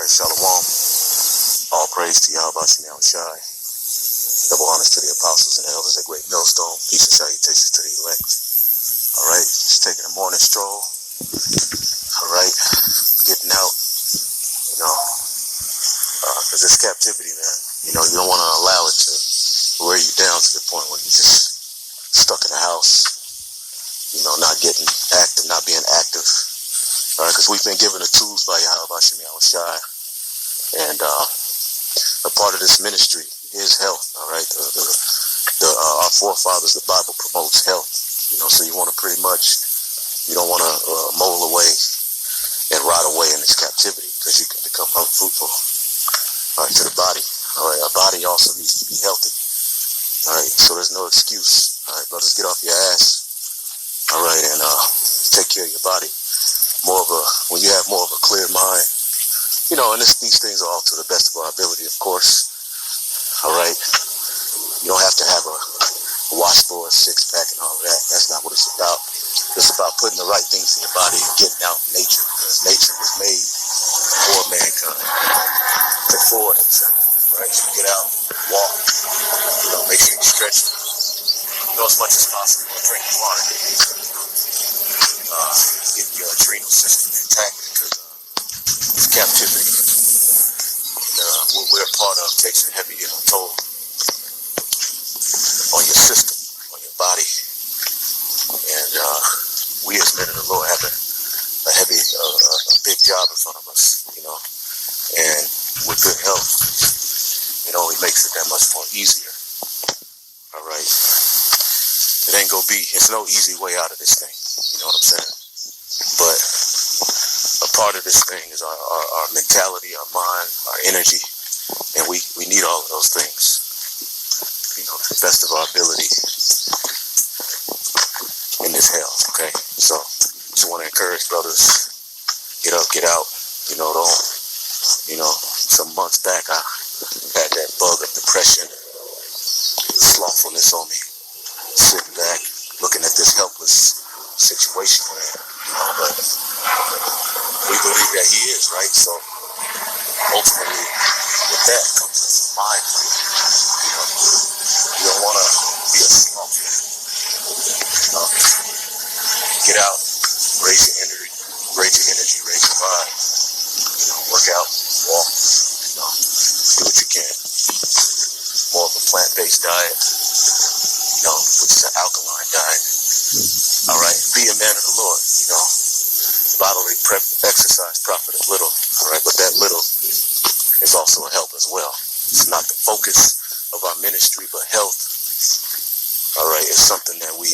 right, shalom. All praise to Yahweh Shemel Shai. Double honors to the apostles and the elders at Great Millstone. Peace and salutations to the elect. All right, just taking a morning stroll. All right, getting out, because this captivity, man, you don't want to allow it to wear you down to the point where you're just stuck in the house, not getting active, not being active. All right, because we've been given the tools by Yahweh Shemel Shai. And a part of this ministry is health, all right? Our forefathers, the Bible promotes health, so you want to you don't want to mold away and rot away in this captivity because you can become unfruitful, all right, to the body, all right? Our body also needs to be healthy, all right? So there's no excuse, all right, brothers, get off your ass, all right, and take care of your body. When you have more of a clear mind, and these things are all to the best of our ability, of course. All right. You don't have to have a washboard, six-pack, and all of that. That's not what it's about. It's about putting the right things in your body and getting out in nature, because nature was made for mankind to forward himself. Right? So get out, walk, make sure you stretch, as much as possible. Drink water. Get your adrenal system intact, because this captivity what we're a part of takes a heavy toll on your system, on your body. And we as men of the Lord have a heavy, a big job in front of us, and with good health, it only makes it that much more easier. All right. It's no easy way out of this thing. You know what I'm saying? But a part of this thing is our mentality, our mind, our energy, and we need all of those things, to the best of our ability in this hell, okay? So, just want to encourage brothers, get up, get out, some months back I had that bug of depression, slothfulness on me, sitting back, looking at this helpless situation but we believe that he is, right? So ultimately with that comes a mind frame. You don't want to be a sloth. Get out, raise your energy, raise your vibe, work out, walk, do what you can. More of a plant-based diet, which is an alkaline diet. All right, be a man of the Lord, bodily exercise profiteth little, all right, but that little is also a help as well. It's not the focus of our ministry, but health, all right, is something that we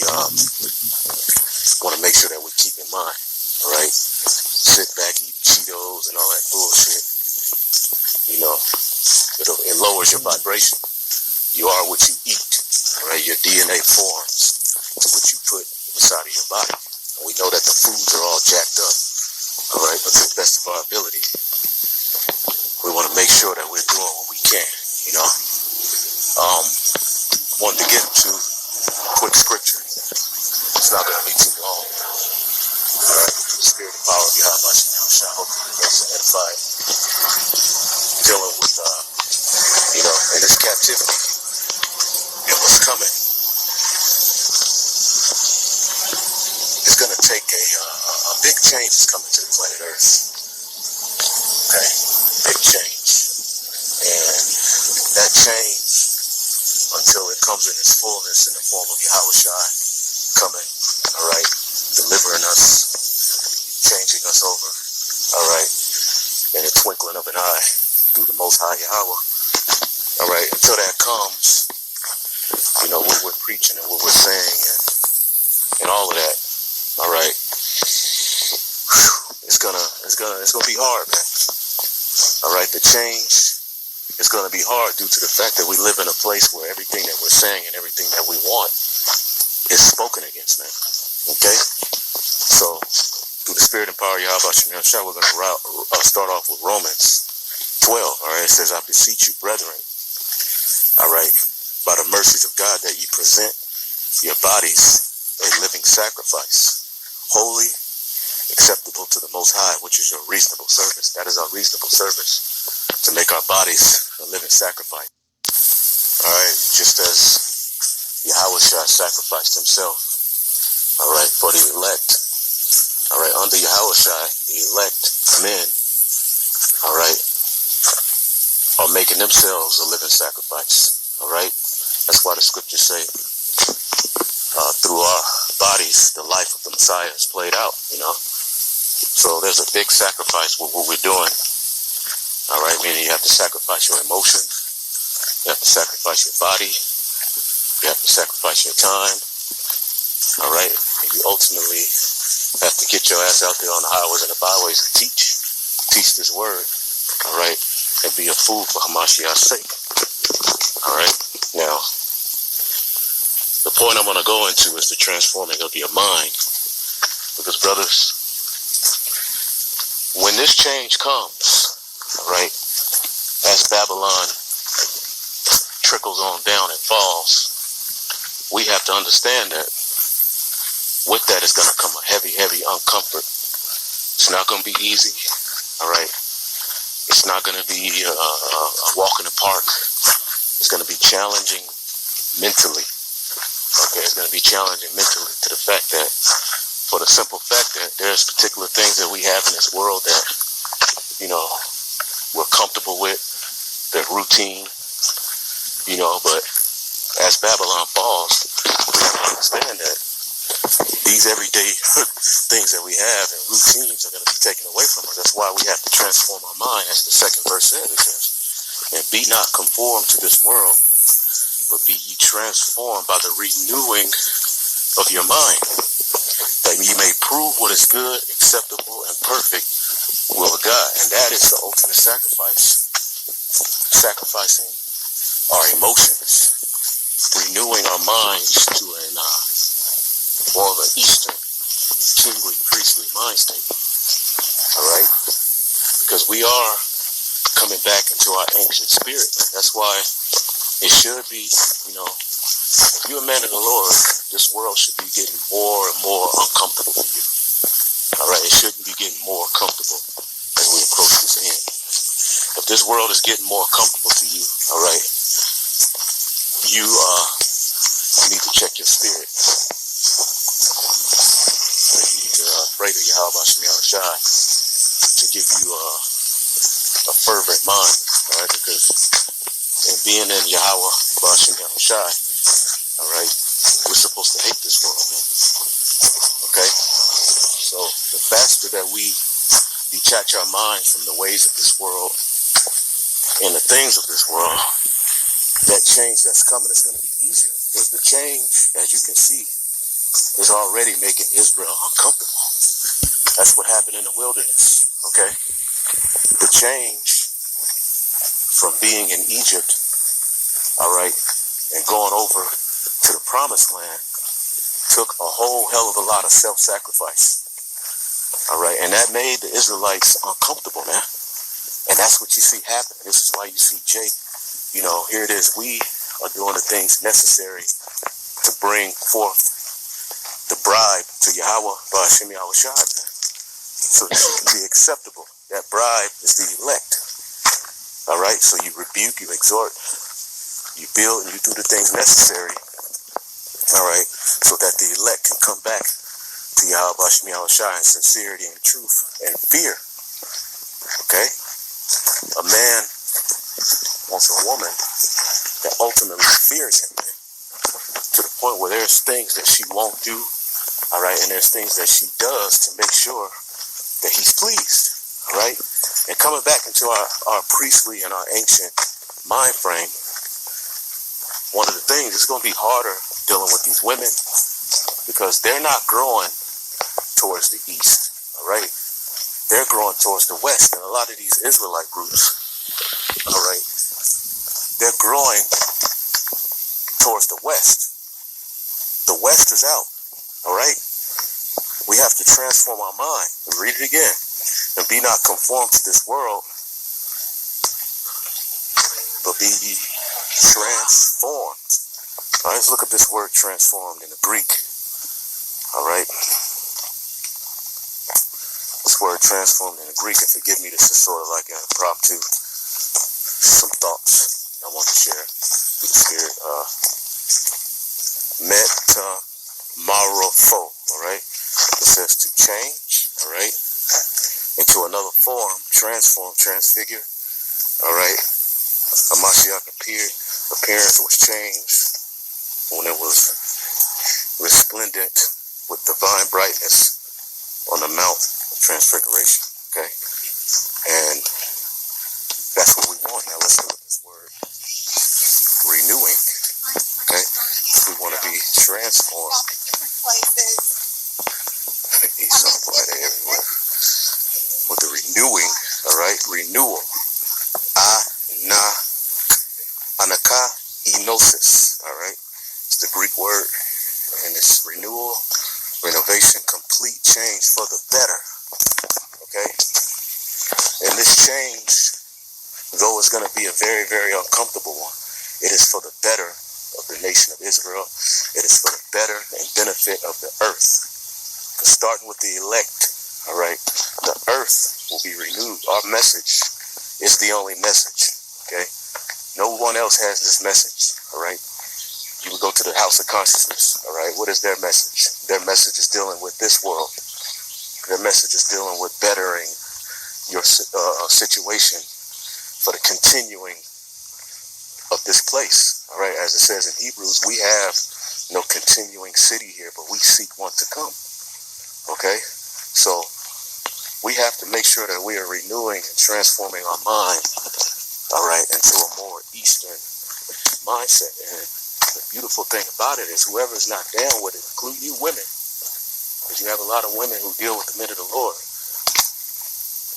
want to make sure that we keep in mind, all right? Sit back, eat Cheetos and all that bullshit, it lowers your vibration. You are what you eat, all right? Your DNA forms to what you put inside of your body. And we know that the foods are all jacked up, all right? But to the best of our ability, we want to make sure that we're doing what we can, Wanted to get to quick scripture. It's not going to be too long. All right? The spirit and power of Yahweh Shemel, hopefully the brothers are edified. Dealing with, in this captivity and what's coming. It's going to take a big change is coming to the planet Earth. Okay? Big change. And that change, until it comes in its fullness in the form of Yahweh Shai coming, all right, delivering us, changing us over, all right, in a twinkling of an eye through the Most High Yahweh, all right, until that comes, what we're preaching and what we're saying and all of that, all right, it's gonna be hard, man, all right, the change. It's going to be hard due to the fact that we live in a place where everything that we're saying and everything that we want is spoken against, man. Okay? So, through the spirit and power of Yahweh Shemel Shai, we're going to start off with Romans 12. All right? It says, I beseech you, brethren, all right, by the mercies of God, that you present your bodies a living sacrifice, holy acceptable to the Most High, which is your reasonable service. That is our reasonable service, to make our bodies a living sacrifice. All right, just as Yahweh sacrificed himself, all right, for the elect. All right, under Yahweh, the elect men, all right, are making themselves a living sacrifice. All right, that's why the scriptures say, through our bodies, the life of the Messiah is played out, you know. So there's a big sacrifice with what we're doing. All right, meaning you have to sacrifice your emotions, you have to sacrifice your body, you have to sacrifice your time. All right, and you ultimately have to get your ass out there on the highways and the byways and teach this word. All right, and be a fool for Hamashiach's sake. All right, now the point I'm going to go into is the transforming of your mind, because brothers, when this change comes, all right, as Babylon trickles on down and falls, we have to understand that with that is going to come a heavy uncomfort. It's not going to be easy, all right? It's not going to be a walk in the park. It's going to be challenging mentally, okay? It's going to be challenging mentally to the fact that, for the simple fact that there's particular things that we have in this world that, you know, we're comfortable with, they're routine, you know, but as Babylon falls, we have to understand that these everyday things that we have and routines are going to be taken away from us. That's why we have to transform our mind, as the second verse says. It says, and be not conformed to this world, but be ye transformed by the renewing of your mind, that ye may prove what is good, acceptable, and perfect will of God. And that is the ultimate sacrifice, sacrificing our emotions, renewing our minds to an more of an Eastern, kingly, priestly mind state. All right? Because we are coming back into our ancient spirit. That's why it should be, you know, if you're a man of the Lord, this world should be getting more and more uncomfortable for you. All right? It shouldn't be getting more comfortable as we approach this end. If this world is getting more comfortable to you, all right, you need to check your spirit. Pray to Yahweh Shai to give you a fervent mind, all right? Because in being in Yahweh Shai, all right, we're supposed to hate this world, man. Okay? So the faster that we detach our minds from the ways of this world and the things of this world, that change that's coming is going to be easier, because the change, as you can see, is already making Israel uncomfortable. That's what happened in the wilderness, okay? The change from being in Egypt, all right, and going over to the promised land took a whole hell of a lot of self-sacrifice, all right? And that made the Israelites uncomfortable, man. And that's what you see happening. This is why you see Jake, you know, here it is. We are doing the things necessary to bring forth the bribe to Yahweh Ba'ashem Yahushua, man, so that you can be acceptable. That bribe is the elect. All right? So you rebuke, you exhort, you build, and you do the things necessary. All right? So that the elect can come back to Yahweh Ba'ashem Yahushua in sincerity and truth and fear. Okay? A man wants a woman that ultimately fears him, man, to the point where there's things that she won't do, all right, and there's things that she does to make sure that he's pleased, all right? And coming back into our priestly and our ancient mind frame, one of the things, it's going to be harder dealing with these women because they're not growing towards the east, all right? They're growing towards the west, and a lot of these Israelite groups, all right, they're growing towards the west. The west is out, all right? We have to transform our mind. Read it again. And be not conformed to this world, but be ye transformed. All right, let's look at this word transformed in the Greek, all right? word transformed in the Greek, and forgive me, this is sort of like an impromptu, some thoughts I want to share through the Spirit. Metamorpho, all right? It says to change, all right, into another form, transform, transfigure, all right? Hamashiach appearance was changed when it was resplendent with divine brightness on the Mount of Transfiguration, okay? And that's what we want. Now let's look at this word, renewing, okay? We want to be transformed. Everywhere. With the renewing, all right? Renewal. Anaka enosis, all right? It's the Greek word, and it's renewal, renovation, complete change for the better, okay? And this change, though it's going to be a very, very uncomfortable one, it is for the better of the nation of Israel. It is for the better and benefit of the earth. Starting with the elect, all right, the earth will be renewed. Our message is the only message, okay? No one else has this message, all right? You would go to the House of Consciousness, all right? What is their message? Their message is dealing with this world. Their message is dealing with bettering your situation for the continuing of this place, all right? As it says in Hebrews, we have no continuing city here, but we seek one to come, okay? So we have to make sure that we are renewing and transforming our mind, all right, into a more Eastern mindset. And the beautiful thing about it is whoever's not down with it, including you women, because you have a lot of women who deal with the men of the Lord,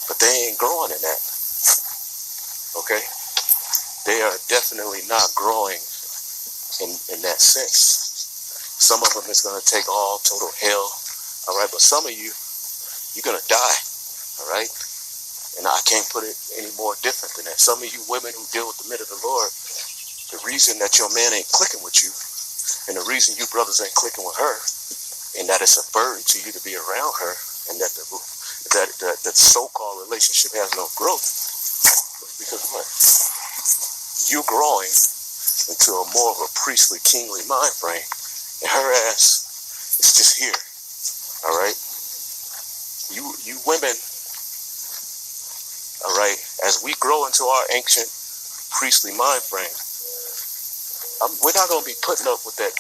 but they ain't growing in that, okay? They are definitely not growing in that sense. Some of them is going to take all total hell, all right, but some of you, you're going to die, all right? And I can't put it any more different than that. Some of you women who deal with the men of the Lord, the reason that your man ain't clicking with you, and the reason you brothers ain't clicking with her, and that it's a burden to you to be around her, and that the so-called relationship has no growth, because what? You're growing into a more of a priestly, kingly mind frame, and her ass is just here, all right? You women, all right, as we grow into our ancient priestly mind frame, we're not going to be putting up with that